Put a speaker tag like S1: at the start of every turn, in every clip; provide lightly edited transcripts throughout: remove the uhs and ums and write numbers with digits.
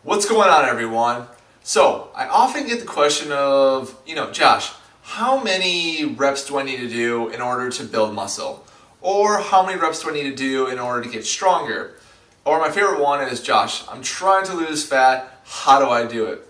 S1: What's going on, everyone? So, I often get the question of, Josh, how many reps do I need to do in order to build muscle? Or how many reps do I need to do in order to get stronger? Or my favorite one is, Josh, I'm trying to lose fat, how do I do it?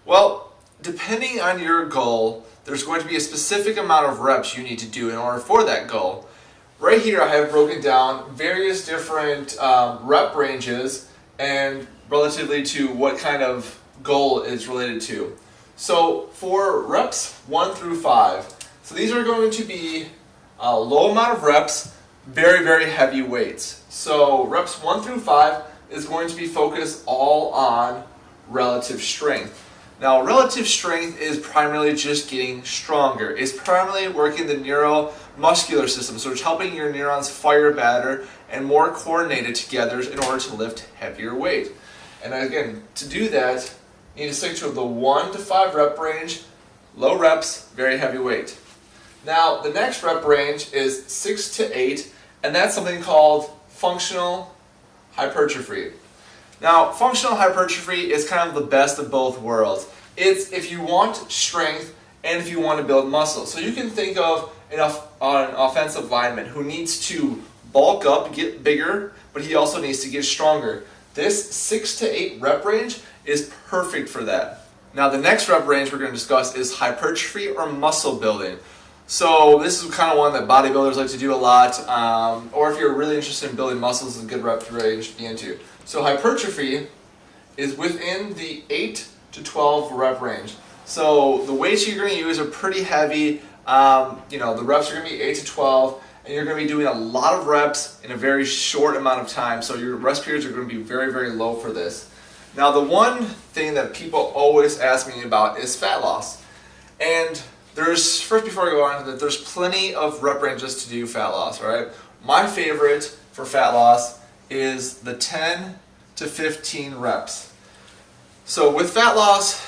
S1: Well, depending on your goal, there's going to be a specific amount of reps you need to do in order for that goal. Right here I have broken down various different rep ranges and relatively to what kind of goal it's related to. So for reps 1 through 5, so these are going to be a low amount of reps, very, very heavy weights. So reps 1 through 5 is going to be focused all on relative strength. Now, relative strength is primarily just getting stronger. It's primarily working the neuromuscular system, so it's helping your neurons fire better and more coordinated together in order to lift heavier weight. And again, to do that, you need to stick to the 1 to 5 rep range, low reps, very heavy weight. Now, the next rep range is 6 to 8, and that's something called functional hypertrophy. Now, functional hypertrophy is kind of the best of both worlds. It's if you want strength and if you want to build muscle. So you can think of an offensive lineman who needs to bulk up, get bigger, but he also needs to get stronger. This 6 to 8 rep range is perfect for that. Now, the next rep range we're going to discuss is hypertrophy or muscle building. So this is kind of one that bodybuilders like to do a lot, or if you're really interested in building muscles, it's a good rep range to be into. So hypertrophy is within the 8 to 12 rep range. So the weights you're going to use are pretty heavy. The reps are going to be 8 to 12, and you're going to be doing a lot of reps in a very short amount of time. So your rest periods are going to be very, very low for this. Now, the one thing that people always ask me about is fat loss. And before I go on to that, there's plenty of rep ranges to do fat loss, right? My favorite for fat loss is the 10 to 15 reps. So with fat loss,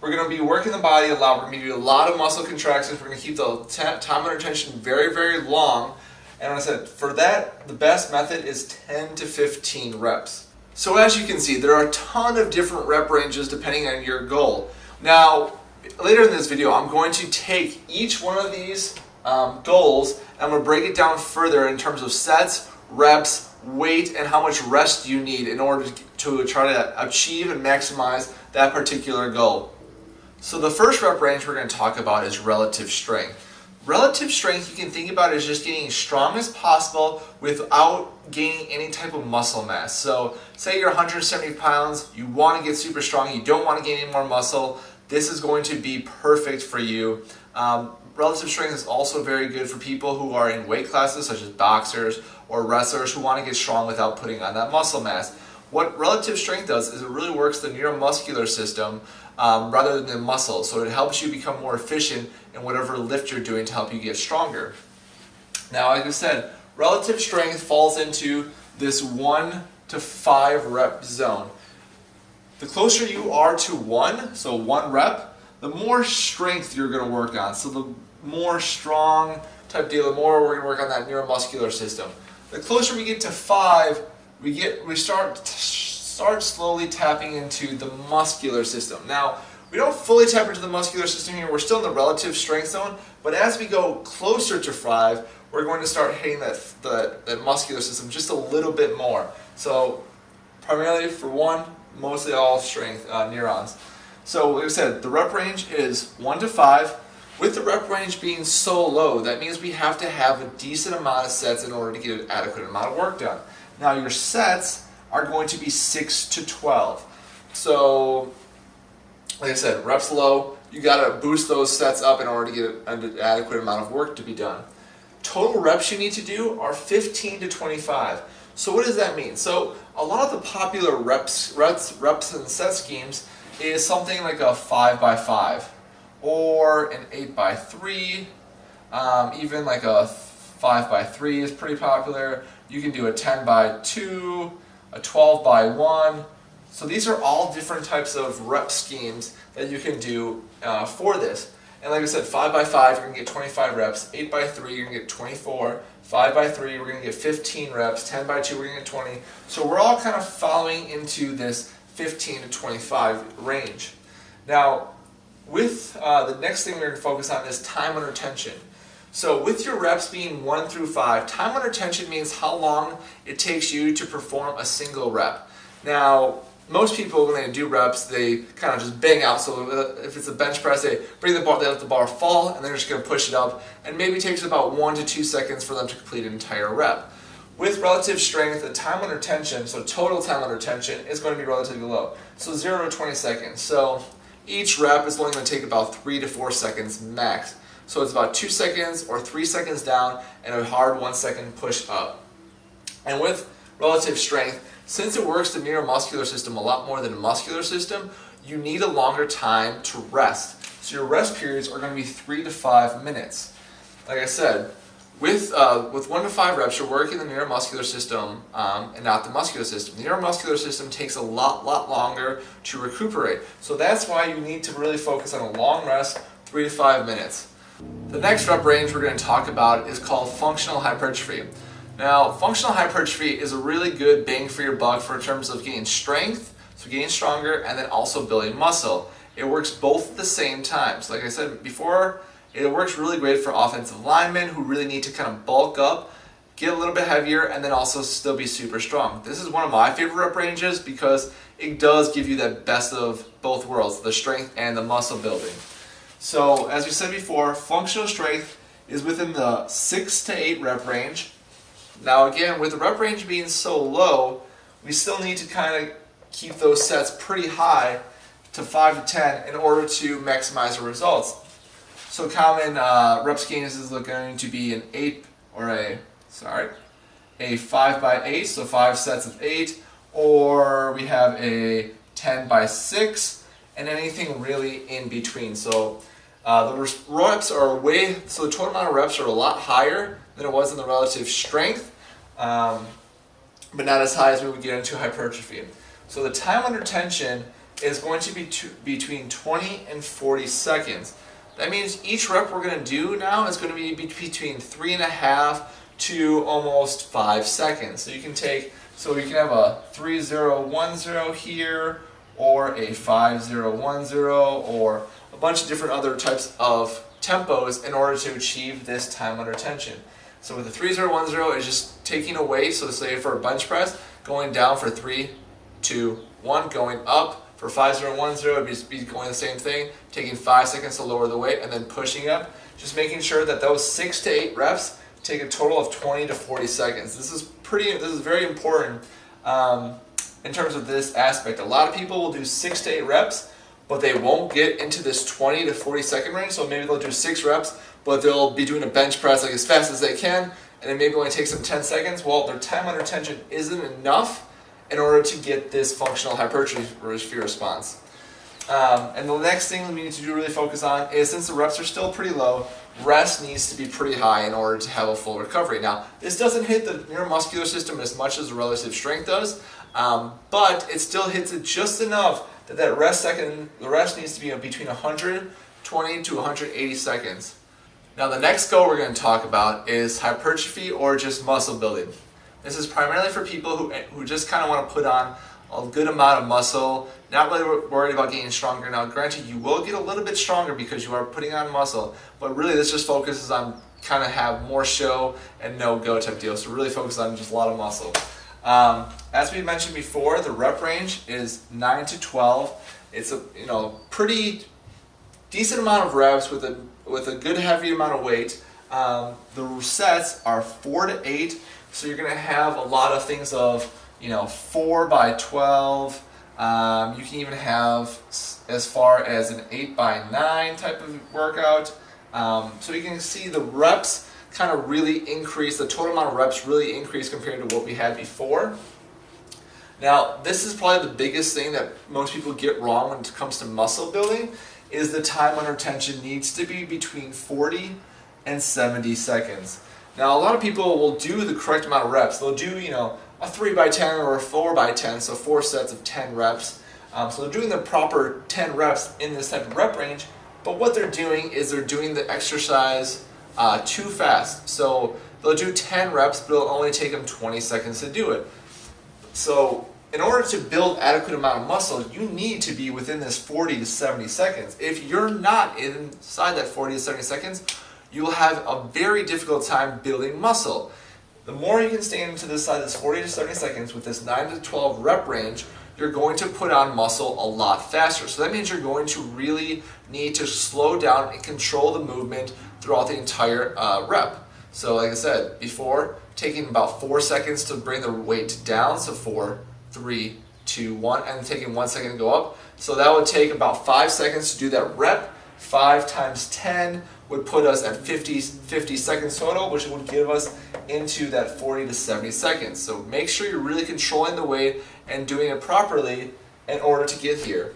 S1: we're going to be working the body a lot. We're going to do a lot of muscle contractions. We're going to keep the time under tension very, very long. And like I said, for that, the best method is 10 to 15 reps. So as you can see, there are a ton of different rep ranges depending on your goal. Now, later in this video, I'm going to take each one of these goals and I'm going to break it down further in terms of sets, reps, weight, and how much rest you need in order to try to achieve and maximize that particular goal. So the first rep range we're going to talk about is relative strength. Relative strength, you can think about it as just getting as strong as possible without gaining any type of muscle mass. So say you're 170 pounds, you want to get super strong, you don't want to gain any more muscle, this is going to be perfect for you. Relative strength is also very good for people who are in weight classes such as boxers or wrestlers who want to get strong without putting on that muscle mass. What relative strength does is it really works the neuromuscular system rather than the muscle, so it helps you become more efficient in whatever lift you're doing to help you get stronger. Now, like I said, relative strength falls into this 1 to 5 rep zone. The closer you are to 1, so 1 rep, the more strength you're going to work on. So the more strong type deal, the more we're going to work on that neuromuscular system. The closer we get to 5, we start slowly tapping into the muscular system. Now, we don't fully tap into the muscular system here. We're still in the relative strength zone, but as we go closer to 5, we're going to start hitting that muscular system just a little bit more. So primarily for 1, mostly all strength neurons. So like I said, the rep range is 1 to 5. With the rep range being so low, that means we have to have a decent amount of sets in order to get an adequate amount of work done. Now your sets are going to be 6 to 12. So like I said, reps low, you got to boost those sets up in order to get an adequate amount of work to be done. Total reps you need to do are 15 to 25. So what does that mean? So a lot of the popular reps and set schemes is something like a 5x5 or an 8x3, even like a 5x3 is pretty popular. You can do a 10x2, a 12x1. So these are all different types of rep schemes that you can do for this. And like I said, 5x5, you're going to get 25 reps. 8x3, you're going to get 24. 5x3, we're going to get 15 reps. 10x2, we're going to get 20. So we're all kind of following into this 15 to 25 range. Now, with the next thing we're going to focus on is time under tension. So with your reps being 1 through 5, time under tension means how long it takes you to perform a single rep. Now, most people, when they do reps, they kind of just bang out. So if it's a bench press, they bring the bar, they let the bar fall, and they're just going to push it up. And maybe it takes about 1 to 2 seconds for them to complete an entire rep. With relative strength, the time under tension, so total time under tension, is going to be relatively low. So 0 to 20 seconds. So each rep is only going to take about 3 to 4 seconds max. So it's about 2 seconds or 3 seconds down and a hard 1 second push up. And with relative strength, since it works the neuromuscular system a lot more than the muscular system, you need a longer time to rest. So your rest periods are going to be 3 to 5 minutes. Like I said, with 1 to 5 reps, you're working the neuromuscular system and not the muscular system. The neuromuscular system takes a lot longer to recuperate. So that's why you need to really focus on a long rest, 3 to 5 minutes. The next rep range we're going to talk about is called functional hypertrophy. Now, functional hypertrophy is a really good bang for your buck for in terms of getting strength, so getting stronger, and then also building muscle. It works both at the same time. So like I said before, it works really great for offensive linemen who really need to kind of bulk up, get a little bit heavier, and then also still be super strong. This is one of my favorite rep ranges because it does give you that best of both worlds, the strength and the muscle building. So as we said before, functional strength is within the 6 to 8 rep range. Now again, with the rep range being so low, we still need to kind of keep those sets pretty high to 5 to 10 in order to maximize the results. So common rep schemes is going to be a 5 by 8, so 5 sets of 8, or we have a 10 by 6, and anything really in between. So the reps are so the total amount of reps are a lot higher than it was in the relative strength, but not as high as we would get into hypertrophy. So the time under tension is going to be between 20 and 40 seconds. That means each rep we're going to do now is going to be between 3.5 to almost 5 seconds. So you can have a 3-0-1-0 here, or a 5-0-1-0, or a bunch of different other types of tempos in order to achieve this time under tension. So with the 3-0-1-0 is just taking away, so say for a bench press, going down for 3, 2, 1, going up. For 5-0-1-0, it would be going the same thing, taking 5 seconds to lower the weight and then pushing up. Just making sure that those 6 to 8 reps take a total of 20 to 40 seconds. This is very important in terms of this aspect. A lot of people will do 6 to 8 reps, but they won't get into this 20 to 40 second range. So maybe they'll do 6 reps, but they'll be doing a bench press like as fast as they can, and it maybe only takes them 10 seconds. Well, their time under tension isn't enough in order to get this functional hypertrophy response. And the next thing we need to really focus on is, since the reps are still pretty low, rest needs to be pretty high in order to have a full recovery. Now, this doesn't hit the neuromuscular system as much as the relative strength does, but it still hits it just enough that the rest needs to be between 120 to 180 seconds. Now, the next goal we're going to talk about is hypertrophy or just muscle building. This is primarily for people who just kind of want to put on a good amount of muscle, not really worried about getting stronger. Now, granted, you will get a little bit stronger because you are putting on muscle, but really this just focuses on kind of have more show and no go type deal. So really focus on just a lot of muscle. As we mentioned before, the rep range is 9 to 12. It's a pretty decent amount of reps with a good heavy amount of weight. The sets are 4 to 8. So you're going to have a lot of things of, 4 by 12. You can even have as far as an 8 by 9 type of workout. So you can see the reps kind of really increase, the total amount of reps really increase compared to what we had before. Now, this is probably the biggest thing that most people get wrong when it comes to muscle building, is the time under tension needs to be between 40 and 70 seconds. Now, a lot of people will do the correct amount of reps. They'll do, a 3 by 10 or a 4 by 10, so 4 sets of 10 reps. So they're doing the proper 10 reps in this type of rep range, but what they're doing is they're doing the exercise too fast. So they'll do 10 reps, but it'll only take them 20 seconds to do it. So in order to build adequate amount of muscle, you need to be within this 40 to 70 seconds. If you're not inside that 40 to 70 seconds, you will have a very difficult time building muscle. The more you can stay into this side, this 40 to 70 seconds with this 9 to 12 rep range, you're going to put on muscle a lot faster. So that means you're going to really need to slow down and control the movement throughout the entire rep. So like I said before, taking about 4 seconds to bring the weight down, so 4, 3, 2, 1, and taking 1 second to go up. So that would take about 5 seconds to do that rep. 5 times 10 would put us at 50 seconds total, which would give us into that 40 to 70 seconds. So make sure you're really controlling the weight and doing it properly in order to get here.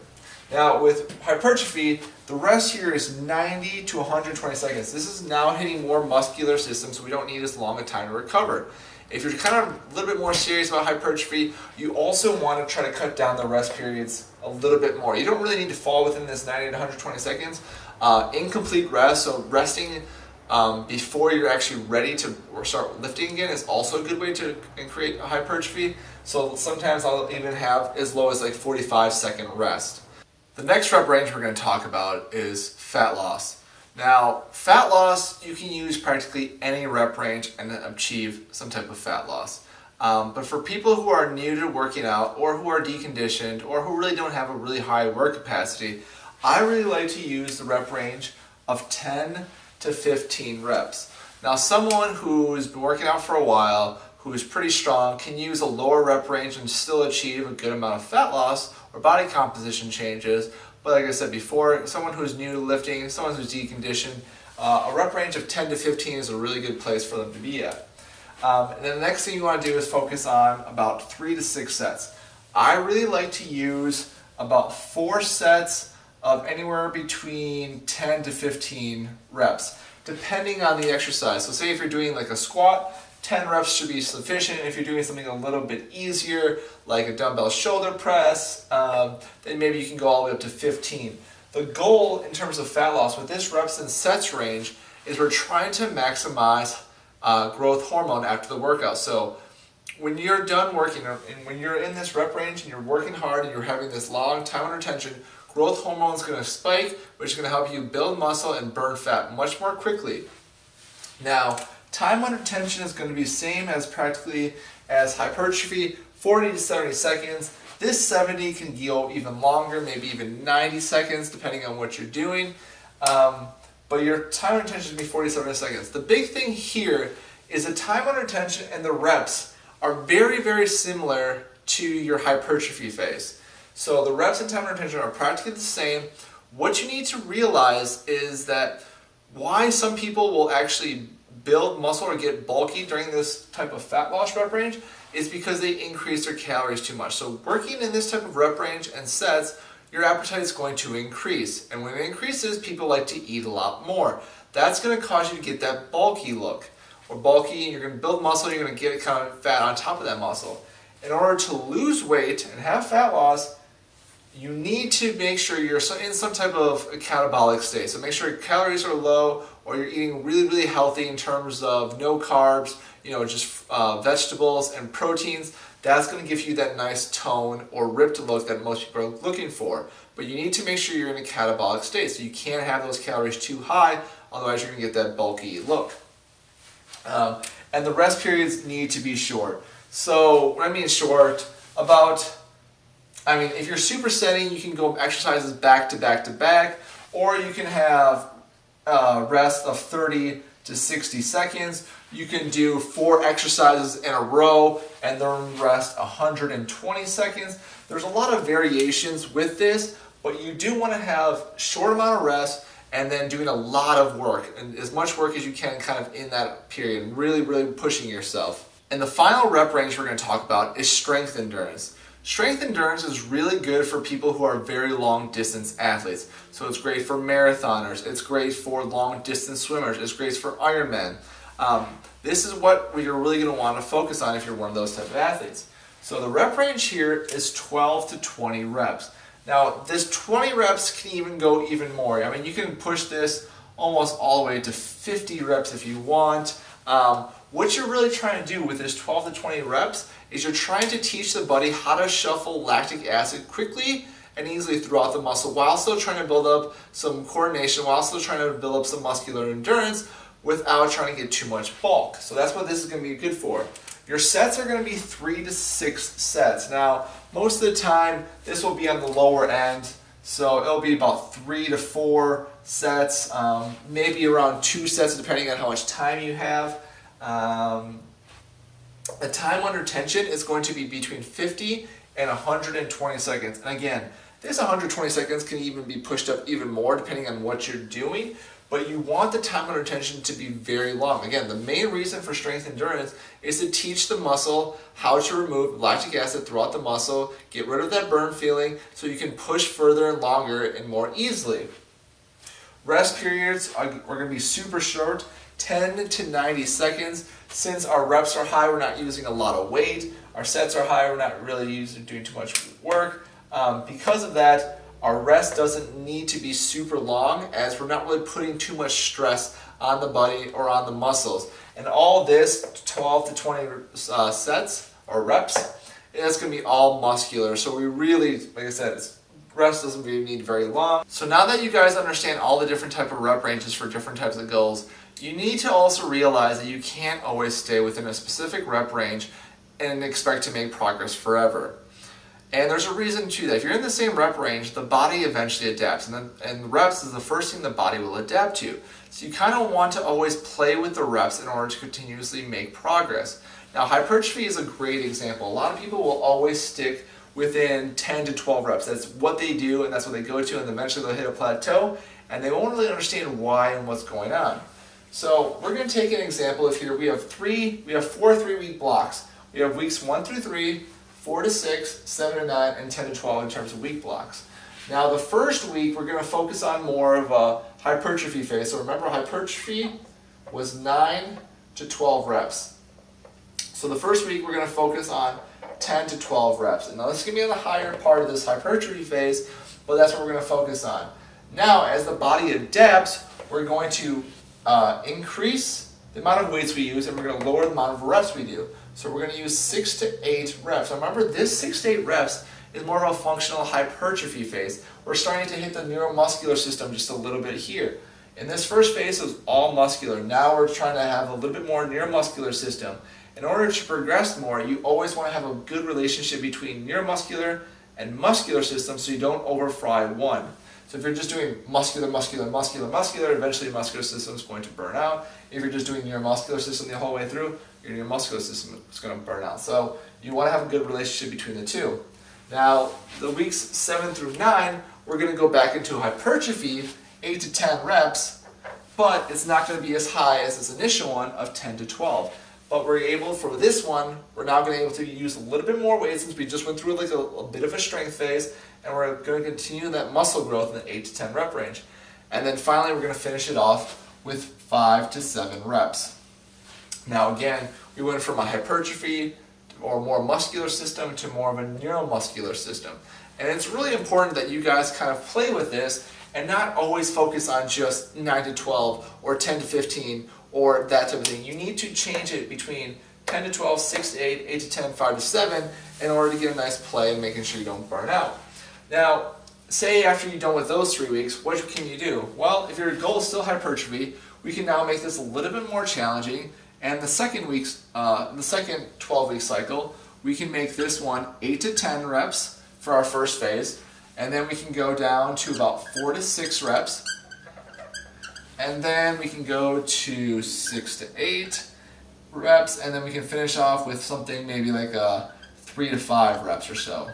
S1: Now with hypertrophy, the rest here is 90 to 120 seconds. This is now hitting more muscular systems, so we don't need as long a time to recover. If you're kind of a little bit more serious about hypertrophy, you also want to try to cut down the rest periods a little bit more. You don't really need to fall within this 90 to 120 seconds. Incomplete rest, so resting before you're actually ready to start lifting again, is also a good way to create a hypertrophy. So sometimes I'll even have as low as like 45-second rest. The next rep range we're going to talk about is fat loss. Now, fat loss, you can use practically any rep range and achieve some type of fat loss. But for people who are new to working out, or who are deconditioned, or who really don't have a really high work capacity, I really like to use the rep range of 10 to 15 reps. Now, someone who's been working out for a while, who is pretty strong, can use a lower rep range and still achieve a good amount of fat loss or body composition changes. But like I said before, someone who's new to lifting, someone who's deconditioned, a rep range of 10 to 15 is a really good place for them to be at. And then the next thing you want to do is focus on about 3 to 6 sets. I really like to use about 4 sets of anywhere between 10 to 15 reps, depending on the exercise. So say if you're doing like a squat, 10 reps should be sufficient. If you're doing something a little bit easier, like a dumbbell shoulder press, then maybe you can go all the way up to 15. The goal in terms of fat loss with this reps and sets range is we're trying to maximize growth hormone after the workout. So when you're done working, and when you're in this rep range and you're working hard and you're having this long time under tension, growth hormone is going to spike, which is going to help you build muscle and burn fat much more quickly. Now, time under tension is going to be same as practically as hypertrophy, 40 to 70 seconds. This 70 can go even longer, maybe even 90 seconds, depending on what you're doing. But your time under tension is going to be 40 to 70 seconds. The big thing here is the time under tension and the reps are very, very similar to your hypertrophy phase. So the reps and time under tension are practically the same. What you need to realize is that why some people will actually build muscle or get bulky during this type of fat loss rep range is because they increase their calories too much. So working in this type of rep range and sets, your appetite is going to increase. And when it increases, people like to eat a lot more. That's going to cause you to get that bulky look. Or bulky, and you're going to build muscle, you're going to get kind of fat on top of that muscle. In order to lose weight and have fat loss, you need to make sure you're in some type of a catabolic state. So make sure your calories are low, or you're eating really, really healthy in terms of no carbs, just vegetables and proteins. That's going to give you that nice tone or ripped look that most people are looking for. But you need to make sure you're in a catabolic state. So you can't have those calories too high, otherwise you're going to get that bulky look. And the rest periods need to be short. So when I mean short, if you're supersetting, you can go exercises back to back to back, or you can have rest of 30 to 60 seconds. You can do 4 exercises in a row and then rest 120 seconds. There's a lot of variations with this, but you do want to have short amount of rest and then doing a lot of work, and as much work as you can kind of in that period, really, really pushing yourself. And the final rep range we're going to talk about is strength endurance. Strength endurance is really good for people who are very long distance athletes. So it's great for marathoners, it's great for long distance swimmers, it's great for Ironman. This is what you're really going to want to focus on if you're one of those type of athletes. So the rep range here is 12 to 20 reps. Now this 20 reps can even go even more. You can push this almost all the way to 50 reps if you want. what you're really trying to do with this 12 to 20 reps is you're trying to teach the body how to shuffle lactic acid quickly and easily throughout the muscle while still trying to build up some coordination, while still trying to build up some muscular endurance without trying to get too much bulk. So that's what this is going to be good for. Your sets are going to be 3 to 6 sets. Now, most of the time, this will be on the lower end, so it'll be about 3 to 4 sets, maybe around 2 sets depending on how much time you have. The time under tension is going to be between 50 and 120 seconds. And again, this 120 seconds can even be pushed up even more depending on what you're doing, but you want the time under tension to be very long. Again, the main reason for strength endurance is to teach the muscle how to remove lactic acid throughout the muscle, get rid of that burn feeling so you can push further and longer and more easily. Rest periods are going to be super short, 10 to 90 seconds. Since our reps are high, we're not using a lot of weight. Our sets are high, we're not really doing too much work. Because of that, our rest doesn't need to be super long as we're not really putting too much stress on the body or on the muscles. And all this 12 to 20 sets or reps, it's going to be all muscular. So we really, like I said, rest doesn't really need very long. So now that you guys understand all the different type of rep ranges for different types of goals, you need to also realize that you can't always stay within a specific rep range and expect to make progress forever. And there's a reason to that. If you're in the same rep range, the body eventually adapts, and reps is the first thing the body will adapt to. So you kind of want to always play with the reps in order to continuously make progress. Now, hypertrophy is a great example. A lot of people will always stick within 10 to 12 reps. That's what they do, and that's what they go to, and eventually they'll hit a plateau, and they won't really understand why and what's going on. So we're going to take an example of here. We have 4 3-week blocks. We have weeks 1 through 3, 4 to 6, 7 to 9, and 10 to 12 in terms of week blocks. Now the first week we're going to focus on more of a hypertrophy phase. So remember, hypertrophy was 9 to 12 reps. So the first week we're going to focus on 10 to 12 reps. And now this is going to be on the higher part of this hypertrophy phase, but that's what we're going to focus on. Now as the body adapts, we're going to increase the amount of weights we use, and we're going to lower the amount of reps we do. So we're going to use 6 to 8 reps. Now remember, this 6 to 8 reps is more of a functional hypertrophy phase. We're starting to hit the neuromuscular system just a little bit here. In this first phase, it was all muscular. Now we're trying to have a little bit more neuromuscular system. In order to progress more, you always want to have a good relationship between neuromuscular and muscular systems so you don't overfry one. So if you're just doing muscular, eventually your muscular system is going to burn out. If you're just doing neuromuscular system the whole way through, your neuromuscular system is going to burn out. So you want to have a good relationship between the two. Now, the weeks 7 through 9, we're going to go back into hypertrophy, 8 to 10 reps, but it's not going to be as high as this initial one of 10 to 12. But we're able, for this one, we're now going to be able to use a little bit more weight since we just went through like a bit of a strength phase, and we're going to continue that muscle growth in the 8 to 10 rep range. And then finally, we're going to finish it off with 5 to 7 reps. Now again, we went from a hypertrophy or more muscular system to more of a neuromuscular system. And it's really important that you guys kind of play with this and not always focus on just 9 to 12 or 10 to 15 or that type of thing. You need to change it between 10 to 12, 6 to 8, 8 to 10, 5 to 7 in order to get a nice play and making sure you don't burn out. Now, say after you're done with those 3 weeks, what can you do? Well, if your goal is still hypertrophy, we can now make this a little bit more challenging. And the second 12-week cycle, we can make this one 8 to 10 reps for our first phase, and then we can go down to about 4 to 6 reps, and then we can go to 6 to 8 reps, and then we can finish off with something maybe like 3 to 5 reps or so.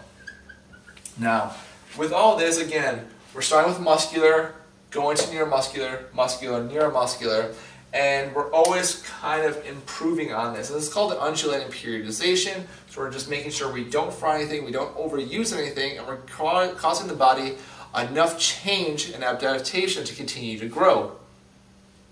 S1: Now, with all this, again, we're starting with muscular, going to neuromuscular, muscular, neuromuscular, and we're always kind of improving on this. And this is called an undulating periodization. So we're just making sure we don't fry anything, we don't overuse anything, and we're causing the body enough change and adaptation to continue to grow.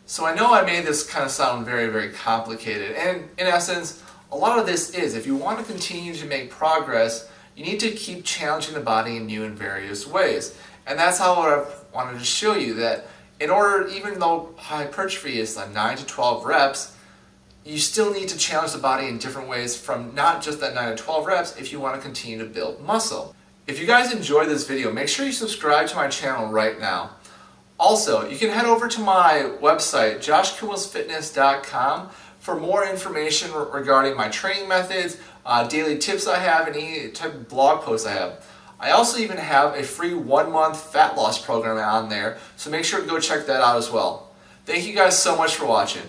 S1: So I know I made this kind of sound very, very complicated. And in essence, a lot of this is, if you want to continue to make progress, you need to keep challenging the body in new and various ways. And that's how I wanted to show you that in order, even though hypertrophy is like 9 to 12 reps, you still need to challenge the body in different ways from not just that 9 to 12 reps if you want to continue to build muscle. If you guys enjoyed this video, make sure you subscribe to my channel right now. Also, you can head over to my website, joshkumelsfitness.com, for more information regarding my training methods, daily tips I have, and any type of blog posts I have. I also even have a free 1-month fat loss program on there, so make sure to go check that out as well. Thank you guys so much for watching.